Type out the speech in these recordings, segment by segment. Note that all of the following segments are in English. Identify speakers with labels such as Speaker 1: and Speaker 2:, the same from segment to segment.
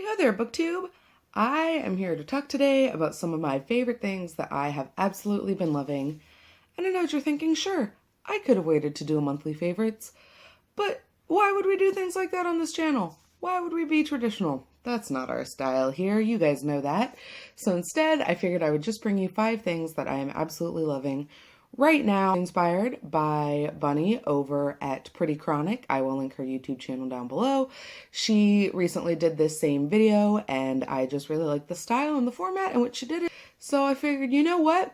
Speaker 1: Hey there, Booktube! I am here to talk today about some of my favorite things that I have absolutely been loving. And I know what you're thinking, sure, I could have waited to do a monthly favorites, but why would we do things like that on this channel? Why would we be traditional? That's not our style here, you guys know that. So instead, I figured I would just bring you 5 things that I am absolutely loving right now, inspired by Bunny over at Pretty Chronic. I will link her YouTube channel down below. She recently did this same video and I just really like the style and the format in which she did it. So I figured, you know what?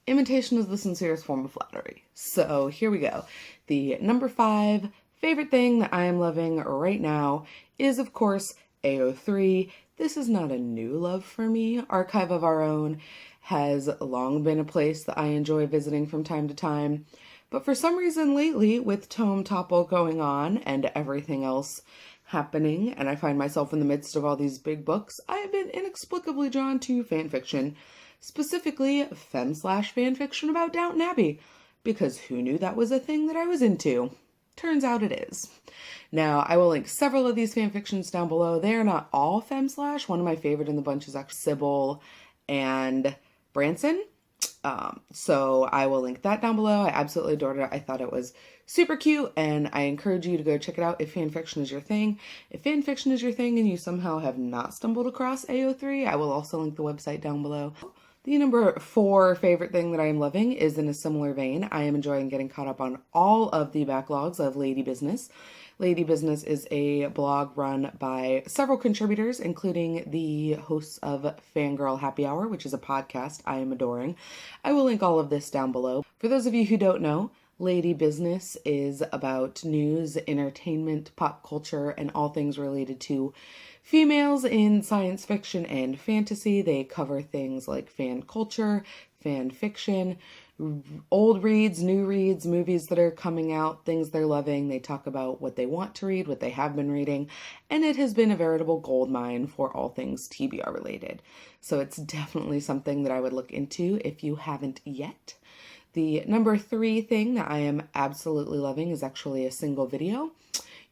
Speaker 1: Imitation is the sincerest form of flattery. So here we go. The number 5 favorite thing that I am loving right now is, of course, AO3. This is not a new love for me. Archive of Our Own has long been a place that I enjoy visiting from time to time. But for some reason lately, with Tome Topple going on and everything else happening, and I find myself in the midst of all these big books, I have been inexplicably drawn to fanfiction. Specifically, fem/fanfiction about Downton Abbey. Because who knew that was a thing that I was into? Turns out it is. Now, I will link several of these fanfictions down below. They are not all fem/. One of my favorite in the bunch is actually Sybil and Branson. So I will link that down below. I absolutely adored it. I thought it was super cute, and I encourage you to go check it out if fanfiction is your thing. If fanfiction is your thing and you somehow have not stumbled across AO3, I will also link the website down below. The number 4 favorite thing that I am loving is in a similar vein. I am enjoying getting caught up on all of the backlogs of Lady Business. Lady Business is a blog run by several contributors, including the hosts of Fangirl Happy Hour, which is a podcast I am adoring. I will link all of this down below. For those of you who don't know, Lady Business is about news, entertainment, pop culture, and all things related to females in science fiction and fantasy. They cover things like fan culture, fan fiction, old reads, new reads, movies that are coming out, things they're loving. They talk about what they want to read, what they have been reading, and it has been a veritable goldmine for all things TBR related. So it's definitely something that I would look into if you haven't yet. The number 3 thing that I am absolutely loving is actually a single video.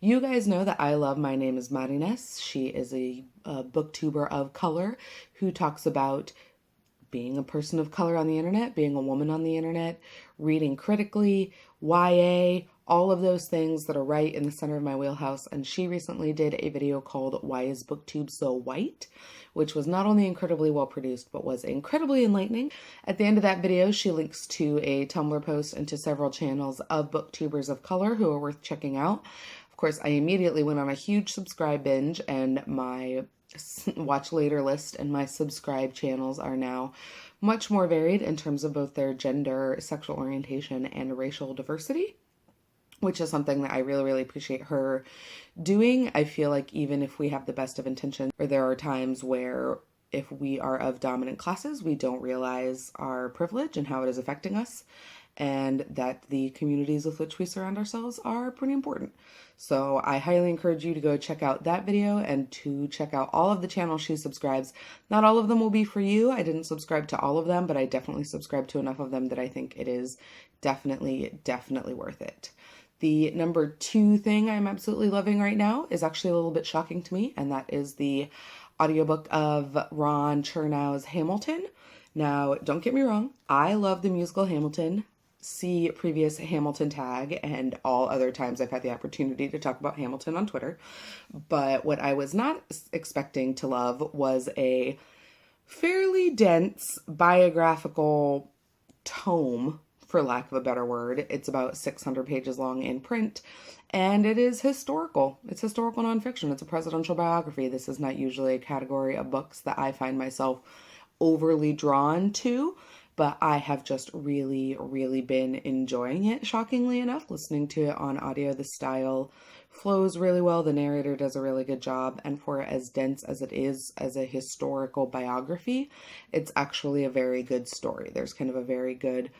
Speaker 1: You guys know that I love My Name is Marines. She is a booktuber of color who talks about being a person of color on the internet, being a woman on the internet, reading critically, YA, all of those things that are right in the center of my wheelhouse. And she recently did a video called Why is Booktube So White? Which was not only incredibly well produced, but was incredibly enlightening. At the end of that video, she links to a Tumblr post and to several channels of booktubers of color who are worth checking out. Of course, I immediately went on a huge subscribe binge, and my watch later list and my subscribe channels are now much more varied in terms of both their gender, sexual orientation, and racial diversity, which is something that I really, really appreciate her doing. I feel like even if we have the best of intentions, or there are times where if we are of dominant classes, we don't realize our privilege and how it is affecting us, and that the communities with which we surround ourselves are pretty important. So I highly encourage you to go check out that video and to check out all of the channels she subscribes. Not all of them will be for you. I didn't subscribe to all of them, but I definitely subscribe to enough of them that I think it is definitely worth it. The number 2 thing I'm absolutely loving right now is actually a little bit shocking to me, and that is the audiobook of Ron Chernow's Hamilton. Now, don't get me wrong, I love the musical Hamilton. See previous Hamilton tag and all other times I've had the opportunity to talk about Hamilton on Twitter. But what I was not expecting to love was a fairly dense biographical tome, for lack of a better word. It's about 600 pages long in print, and it is historical. It's historical nonfiction. It's a presidential biography. This is not usually a category of books that I find myself overly drawn to, but I have just really, really been enjoying it, shockingly enough. Listening to it on audio, the style flows really well. The narrator does a really good job, and for as dense as it is as a historical biography, it's actually a very good story. There's kind of a very good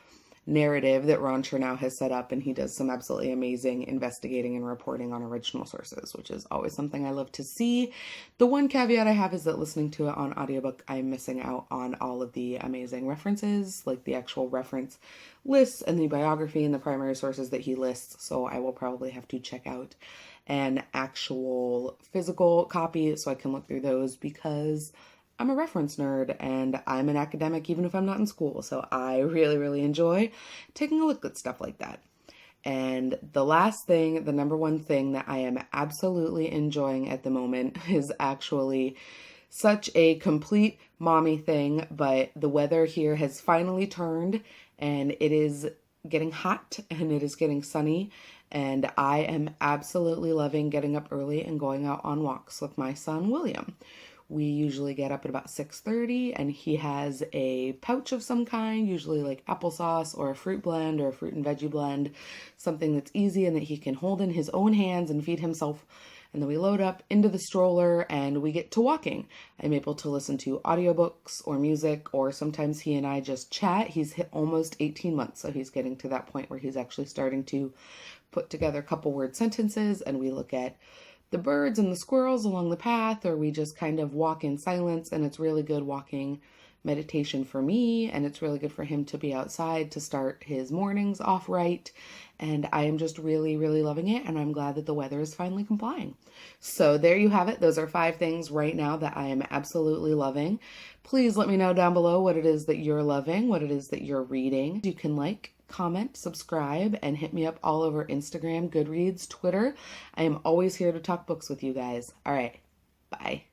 Speaker 1: narrative that Ron Chernow has set up, and he does some absolutely amazing investigating and reporting on original sources, which is always something I love to see. The one caveat I have is that listening to it on audiobook, I'm missing out on all of the amazing references, like the actual reference lists and the biography and the primary sources that he lists, so I will probably have to check out an actual physical copy so I can look through those, because I'm a reference nerd and I'm an academic even if I'm not in school. So I really, really enjoy taking a look at stuff like that. And the last thing, the number one thing that I am absolutely enjoying at the moment is actually such a complete mommy thing, but the weather here has finally turned and it is getting hot and it is getting sunny, and I am absolutely loving getting up early and going out on walks with my son William. We usually get up at about 6:30 and he has a pouch of some kind, usually like applesauce or a fruit blend or a fruit and veggie blend, something that's easy and that he can hold in his own hands and feed himself. And then we load up into the stroller and we get to walking. I'm able to listen to audiobooks or music, or sometimes he and I just chat. He's hit almost 18 months, so he's getting to that point where he's actually starting to put together a couple word sentences, and we look at the birds and the squirrels along the path, or we just kind of walk in silence. And it's really good walking meditation for me, and it's really good for him to be outside to start his mornings off right. And I am just really, really loving it, and I'm glad that the weather is finally complying. So there you have it. Those are 5 things right now that I am absolutely loving. Please let me know down below what it is that you're loving, what it is that you're reading. You can like, comment, subscribe, and hit me up all over Instagram, Goodreads, Twitter. I am always here to talk books with you guys. All right, bye.